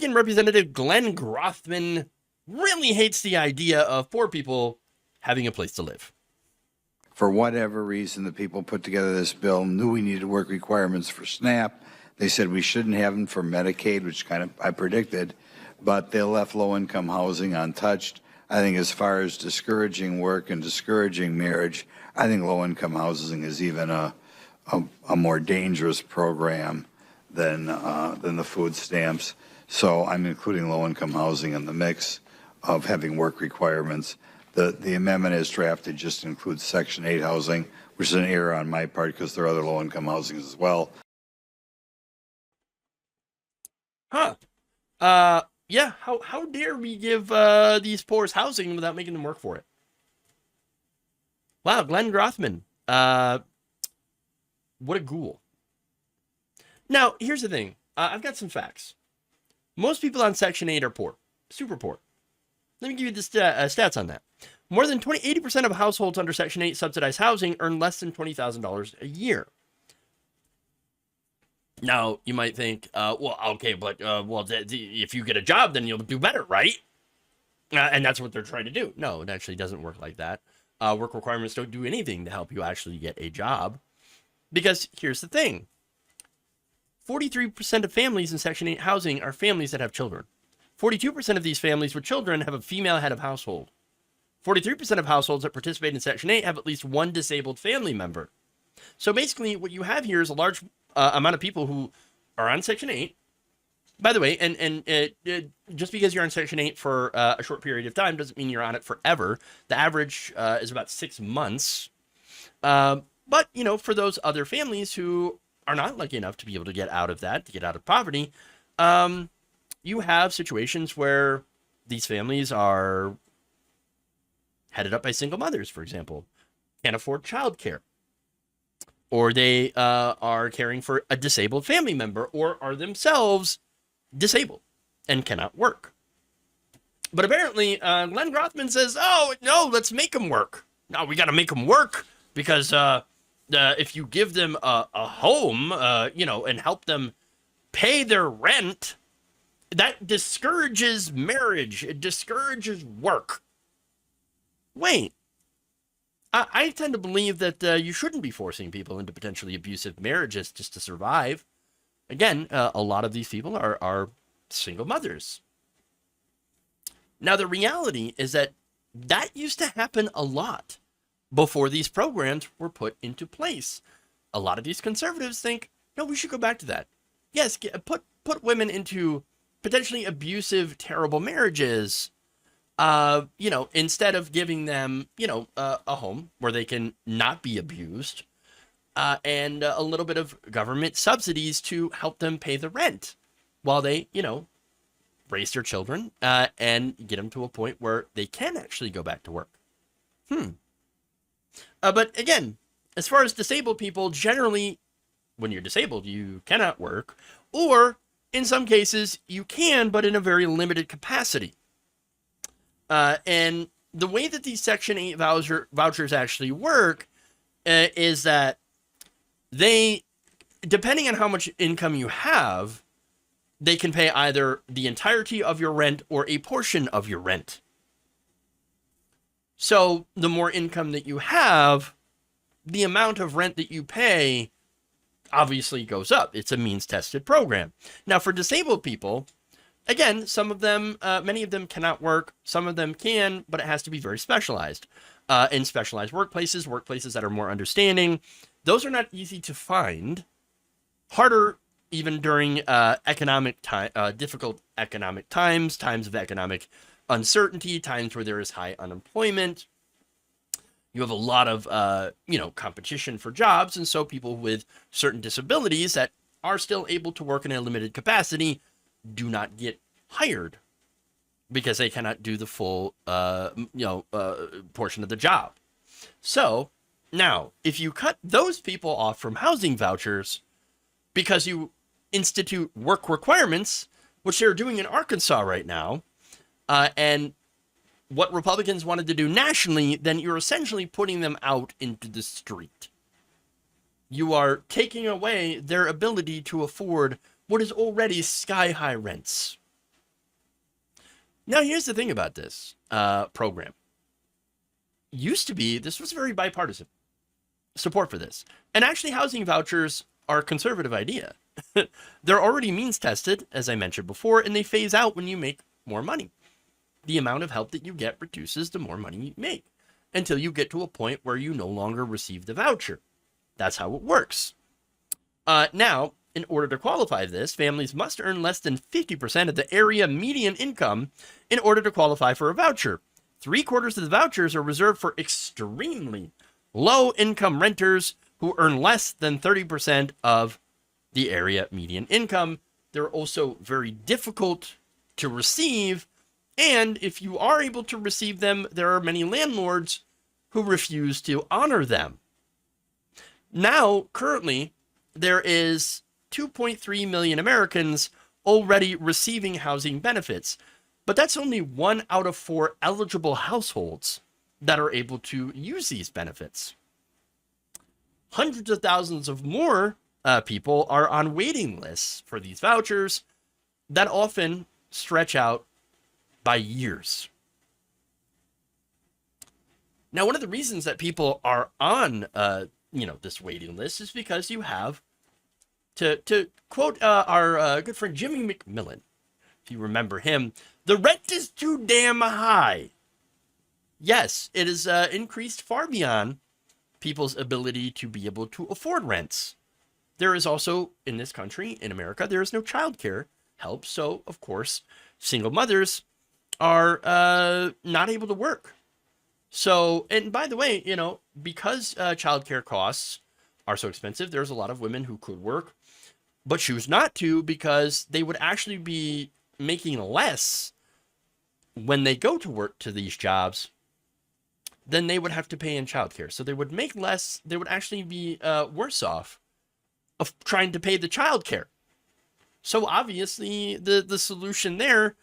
Republican Representative Glenn Grothman really hates the idea of poor people having a place to live. For whatever reason, the people put together this bill knew we needed work requirements for SNAP. They said we shouldn't have them for Medicaid, which kind of I predicted, but they left low-income housing untouched. I think as far as discouraging work and discouraging marriage, I think low-income housing is even a more dangerous program than the food stamps. So I'm including low-income housing in the mix of having work requirements. The amendment as drafted just includes Section 8 housing, which is an error on my part because there are other low-income housing as well. Yeah, how dare we give these poors housing without making them work for it? Wow, Glenn Grothman. What a ghoul. Now, here's the thing. I've got some facts. Most people on Section 8 are poor. Super poor. Let me give you the stats on that. More than 80% of households under Section 8 subsidized housing earn less than $20,000 a year. Now, you might think, well, okay, but if you get a job, then you'll do better, right? And that's what they're trying to do. No, it actually doesn't work like that. Work requirements don't do anything to help you actually get a job. Because here's the thing. 43% of families in Section 8 housing are families that have children. 42% of these families with children have a female head of household. 43% of households that participate in Section 8 have at least one disabled family member. So basically, what you have here is a large amount of people who are on Section 8. By the way, and just because you're on Section 8 for a short period of time doesn't mean you're on it forever. The average is about 6 months. But, you know, for those other families who are not lucky enough to be able to get out of that, to get out of poverty, you have situations where these families are headed up by single mothers, for example, can't afford childcare, or they are caring for a disabled family member, or are themselves disabled and cannot work. But apparently, Glenn Grothman says, oh, no, let's make them work. No, we got to make them work because if you give them a home, and help them pay their rent, that discourages marriage. It discourages work. Wait, I tend to believe that you shouldn't be forcing people into potentially abusive marriages just to survive. Again, a lot of these people are single mothers. Now, the reality is that used to happen a lot before these programs were put into place. A lot of these conservatives think, no, we should go back to that. Yes, put women into potentially abusive, terrible marriages, instead of giving them, a home where they can not be abused, and a little bit of government subsidies to help them pay the rent while they, raise their children, and get them to a point where they can actually go back to work. But again, as far as disabled people, generally, when you're disabled, you cannot work, or in some cases, you can, but in a very limited capacity. And the way that these Section 8 vouchers actually work is that they, depending on how much income you have, they can pay either the entirety of your rent or a portion of your rent. So the more income that you have, the amount of rent that you pay obviously goes up. It's a means-tested program. Now, for disabled people, again, some of them, many of them cannot work. Some of them can, but it has to be very specialized. In specialized workplaces that are more understanding. Those are not easy to find. Harder even during difficult economic times of economic uncertainty, times where there is high unemployment. You have a lot of, competition for jobs. And so people with certain disabilities that are still able to work in a limited capacity do not get hired because they cannot do the full, portion of the job. So now, if you cut those people off from housing vouchers because you institute work requirements, which they're doing in Arkansas right now, and what Republicans wanted to do nationally, then you're essentially putting them out into the street. You are taking away their ability to afford what is already sky-high rents. Now, here's the thing about this program. Used to be, this was very bipartisan support for this. And actually, housing vouchers are a conservative idea. They're already means tested, as I mentioned before, and they phase out when you make more money. The amount of help that you get reduces the more money you make until you get to a point where you no longer receive the voucher. That's how it works. Now, in order to qualify for this, families must earn less than 50% of the area median income in order to qualify for a voucher. 3/4 of the vouchers are reserved for extremely low-income renters who earn less than 30% of the area median income. They're also very difficult to receive, and if you are able to receive them, there are many landlords who refuse to honor them. Now, currently, there is 2.3 million Americans already receiving housing benefits, but that's only 1 out of 4 eligible households that are able to use these benefits. Hundreds of thousands of more people are on waiting lists for these vouchers that often stretch out by years. Now, one of the reasons that people are on, this waiting list is because you have, to quote our good friend Jimmy McMillan, if you remember him, the rent is too damn high. Yes, it is increased far beyond people's ability to be able to afford rents. There is also, in this country, in America, there is no childcare help. So, of course, single mothers are not able to work. So, and by the way, because childcare costs are so expensive, there's a lot of women who could work, but choose not to because they would actually be making less when they go to work to these jobs than they would have to pay in childcare. So they would make less. They would actually be worse off of trying to pay the childcare. So obviously the solution there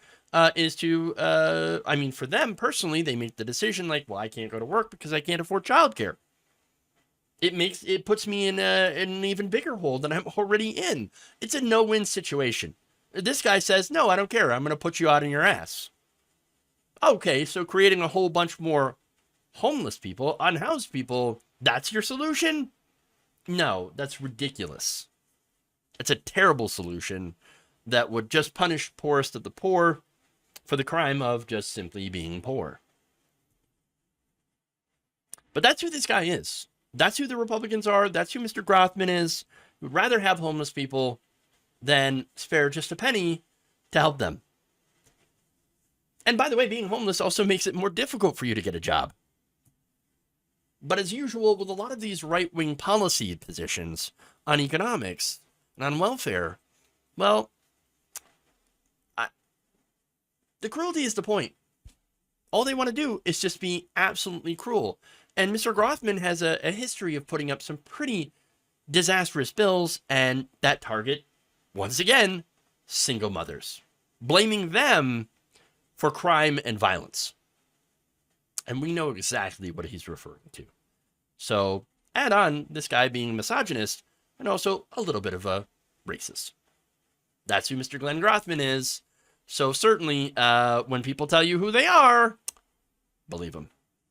is to, for them personally, they make the decision like, well, I can't go to work because I can't afford childcare. It puts me in an even bigger hole than I'm already in. It's a no-win situation. This guy says, no, I don't care. I'm going to put you out in your ass. Okay, so creating a whole bunch more homeless people, unhoused people, that's your solution? No, that's ridiculous. It's a terrible solution that would just punish poorest of the poor for the crime of just simply being poor. But that's who this guy is. That's who the Republicans are. That's who Mr. Grothman is. We'd rather have homeless people than spare just a penny to help them. And by the way, being homeless also makes it more difficult for you to get a job. But as usual, with a lot of these right-wing policy positions on economics and on welfare, well, the cruelty is the point. All they want to do is just be absolutely cruel. And Mr. Grothman has a history of putting up some pretty disastrous bills, and that target, once again, single mothers, blaming them for crime and violence. And we know exactly what he's referring to. So add on this guy being misogynist and also a little bit of a racist. That's who Mr. Glenn Grothman is. So certainly when people tell you who they are, believe them.